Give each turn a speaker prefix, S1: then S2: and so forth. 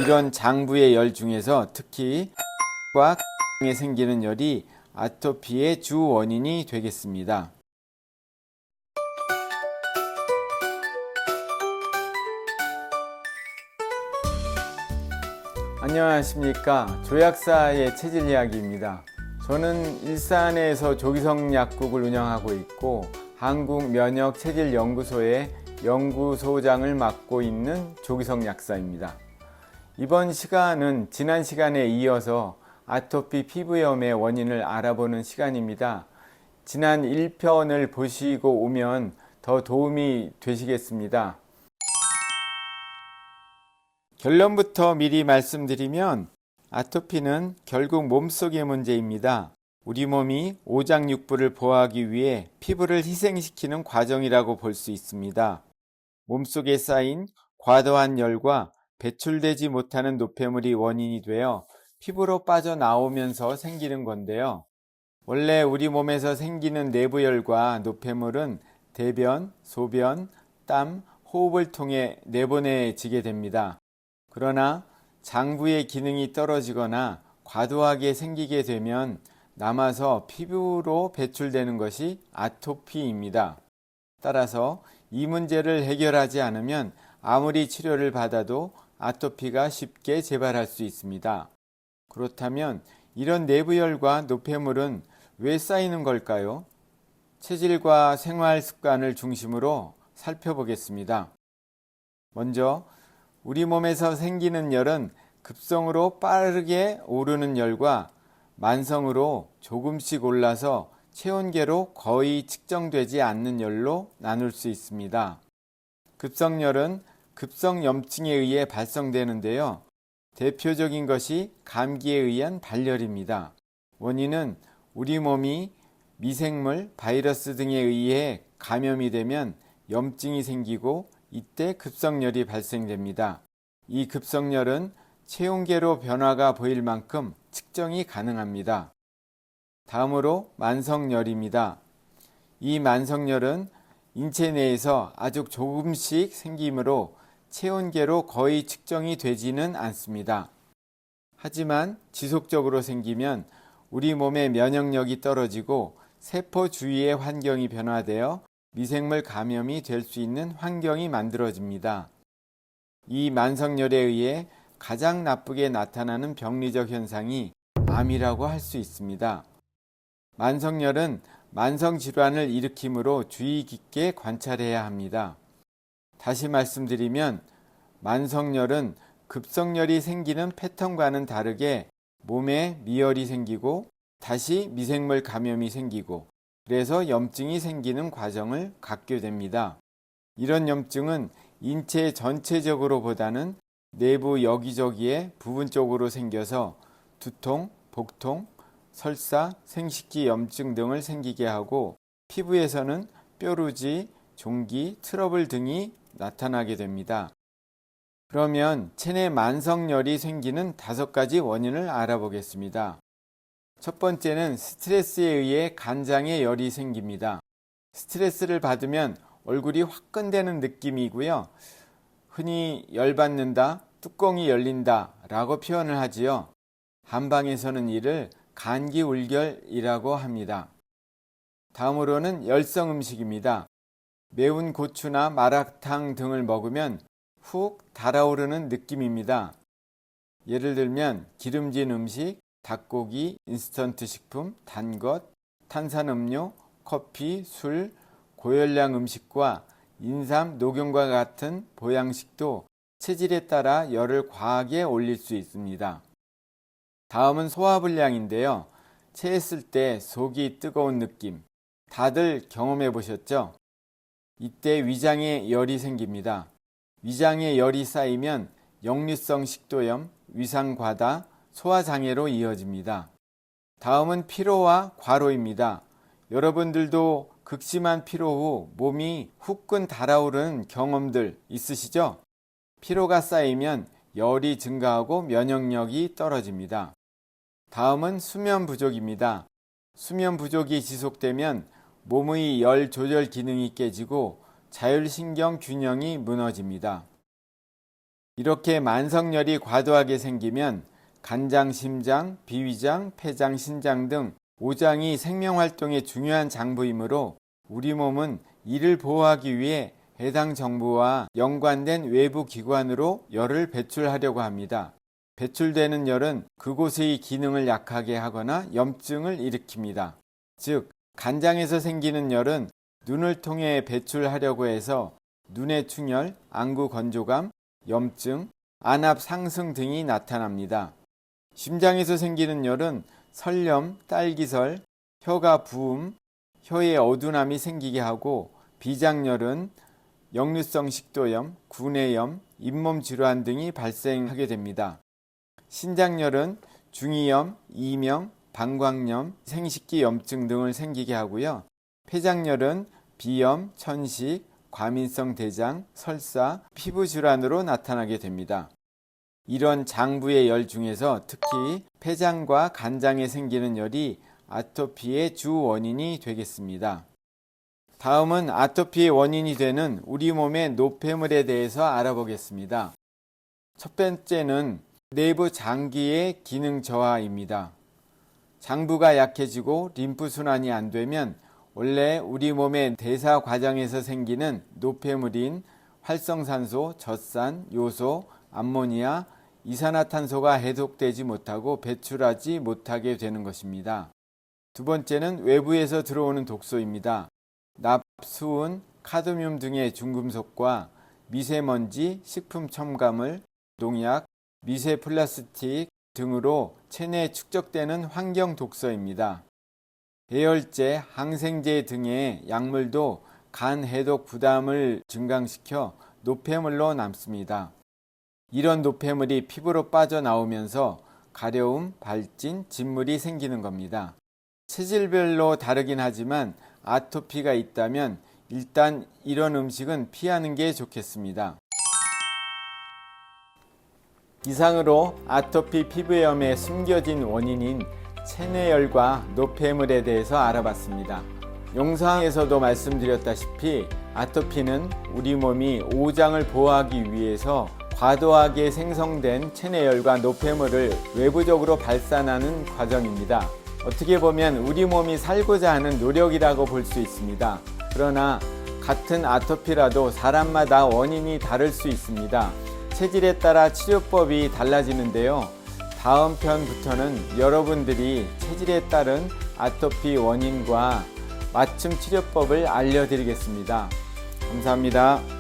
S1: 이런 장부의 열 중에서 특히 에 생기는 열이 아토피의 주 원인이 되겠습니다. 안녕하십니까. 조약사의 체질 이야기입니다. 저는 일산에서 조기성 약국을 운영하고 있고 한국면역체질연구소의 연구소장을 맡고 있는 조기성 약사입니다. 이번 시간은 지난 시간에 이어서 아토피 피부염의 원인을 알아보는 시간입니다. 지난 1편을 보시고 오면 더 도움이 되시겠습니다. 결론부터 미리 말씀드리면 아토피는 결국 몸속의 문제입니다. 우리 몸이 오장육부를 보호하기 위해 피부를 희생시키는 과정이라고 볼 수 있습니다. 몸속에 쌓인 과도한 열과 배출되지 못하는 노폐물이 원인이 되어 피부로 빠져나오면서 생기는 건데요. 원래 우리 몸에서 생기는 내부열과 노폐물은 대변, 소변, 땀, 호흡을 통해 내보내지게 됩니다. 그러나 장부의 기능이 떨어지거나 과도하게 생기게 되면 남아서 피부로 배출되는 것이 아토피입니다. 따라서 이 문제를 해결하지 않으면 아무리 치료를 받아도 아토피가 쉽게 재발할 수 있습니다. 그렇다면 이런 내부열과 노폐물은 왜 쌓이는 걸까요? 체질과 생활 습관을 중심으로 살펴보겠습니다. 먼저 우리 몸에서 생기는 열은 급성으로 빠르게 오르는 열과 만성으로 조금씩 올라서 체온계로 거의 측정되지 않는 열로 나눌 수 있습니다. 급성열은 급성염증에 의해 발생되는데요. 대표적인 것이 감기에 의한 발열입니다. 원인은 우리 몸이 미생물, 바이러스 등에 의해 감염이 되면 염증이 생기고 이때 급성열이 발생됩니다. 이 급성열은 체온계로 변화가 보일 만큼 측정이 가능합니다. 다음으로 만성열입니다. 이 만성열은 인체 내에서 아주 조금씩 생기므로 체온계로 거의 측정이 되지는 않습니다. 하지만 지속적으로 생기면 우리 몸의 면역력이 떨어지고 세포 주위의 환경이 변화되어 미생물 감염이 될 수 있는 환경이 만들어집니다. 이 만성열에 의해 가장 나쁘게 나타나는 병리적 현상이 암이라고 할 수 있습니다. 만성열은 만성질환을 일으키므로 주의 깊게 관찰해야 합니다. 다시 말씀드리면 만성열은 급성열이 생기는 패턴과는 다르게 몸에 미열이 생기고 다시 미생물 감염이 생기고 그래서 염증이 생기는 과정을 갖게 됩니다. 이런 염증은 인체 전체적으로 보다는 내부 여기저기에 부분적으로 생겨서 두통, 복통, 설사, 생식기 염증 등을 생기게 하고 피부에서는 뾰루지, 종기, 트러블 등이 나타나게 됩니다. 그러면 체내 만성열이 생기는 5가지 원인을 알아보겠습니다. 첫 번째는 스트레스에 의해 간장에 열이 생깁니다. 스트레스를 받으면 얼굴이 화끈대는 느낌이고요. 흔히 열받는다, 뚜껑이 열린다 라고 표현을 하지요. 한방에서는 이를 감기울결이라고 합니다. 다음으로는 열성 음식입니다. 매운 고추나 마라탕 등을 먹으면 훅 달아오르는 느낌입니다. 예를 들면 기름진 음식, 닭고기, 인스턴트 식품, 단 것, 탄산음료, 커피, 술, 고열량 음식과 인삼, 녹용과 같은 보양식도 체질에 따라 열을 과하게 올릴 수 있습니다. 다음은 소화불량인데요. 체했을 때 속이 뜨거운 느낌, 다들 경험해 보셨죠? 이때 위장에 열이 생깁니다. 위장에 열이 쌓이면 역류성 식도염, 위상과다, 소화장애로 이어집니다. 다음은 피로와 과로입니다. 여러분들도 극심한 피로 후 몸이 후끈 달아오르는 경험들 있으시죠? 피로가 쌓이면 열이 증가하고 면역력이 떨어집니다. 다음은 수면 부족입니다. 수면 부족이 지속되면 몸의 열 조절 기능이 깨지고 자율신경 균형이 무너집니다. 이렇게 만성열이 과도하게 생기면 간장, 심장, 비위장, 폐장, 신장 등 5장이 생명활동에 중요한 장부이므로 우리 몸은 이를 보호하기 위해 해당 정부와 연관된 외부 기관으로 열을 배출하려고 합니다. 배출되는 열은 그곳의 기능을 약하게 하거나 염증을 일으킵니다. 즉, 간장에서 생기는 열은 눈을 통해 배출하려고 해서 눈의 충혈, 안구 건조감, 염증, 안압 상승 등이 나타납니다. 심장에서 생기는 열은 설염, 딸기설, 혀가 부음, 혀에 어두남이 생기게 하고 비장열은 역류성 식도염, 구내염, 잇몸 질환 등이 발생하게 됩니다. 신장열은 중이염, 이명, 방광염, 생식기 염증 등을 생기게 하고요. 폐장열은 비염, 천식, 과민성 대장, 설사, 피부 질환으로 나타나게 됩니다. 이런 장부의 열 중에서 특히 폐장과 간장에 생기는 열이 아토피의 주 원인이 되겠습니다. 다음은 아토피의 원인이 되는 우리 몸의 노폐물에 대해서 알아보겠습니다. 첫 번째는 내부 장기의 기능 저하입니다. 장부가 약해지고 림프순환이 안 되면 원래 우리 몸의 대사 과정에서 생기는 노폐물인 활성산소, 젖산, 요소, 암모니아, 이산화탄소가 해독되지 못하고 배출하지 못하게 되는 것입니다. 두 번째는 외부에서 들어오는 독소입니다. 납, 수은, 카드뮴 등의 중금속과 미세먼지, 식품 첨가물, 농약, 미세 플라스틱 등으로 체내에 축적되는 환경 독소입니다. 배열제, 항생제 등의 약물도 간 해독 부담을 증강시켜 노폐물로 남습니다. 이런 노폐물이 피부로 빠져나오면서 가려움, 발진, 진물이 생기는 겁니다. 체질별로 다르긴 하지만 아토피가 있다면 일단 이런 음식은 피하는 게 좋겠습니다. 이상으로 아토피 피부염의 숨겨진 원인인 체내열과 노폐물에 대해서 알아봤습니다. 영상에서도 말씀드렸다시피 아토피는 우리 몸이 오장을 보호하기 위해서 과도하게 생성된 체내열과 노폐물을 외부적으로 발산하는 과정입니다. 어떻게 보면 우리 몸이 살고자 하는 노력이라고 볼 수 있습니다. 그러나 같은 아토피라도 사람마다 원인이 다를 수 있습니다. 체질에 따라 치료법이 달라지는데요. 다음 편부터는 여러분들이 체질에 따른 아토피 원인과 맞춤 치료법을 알려드리겠습니다. 감사합니다.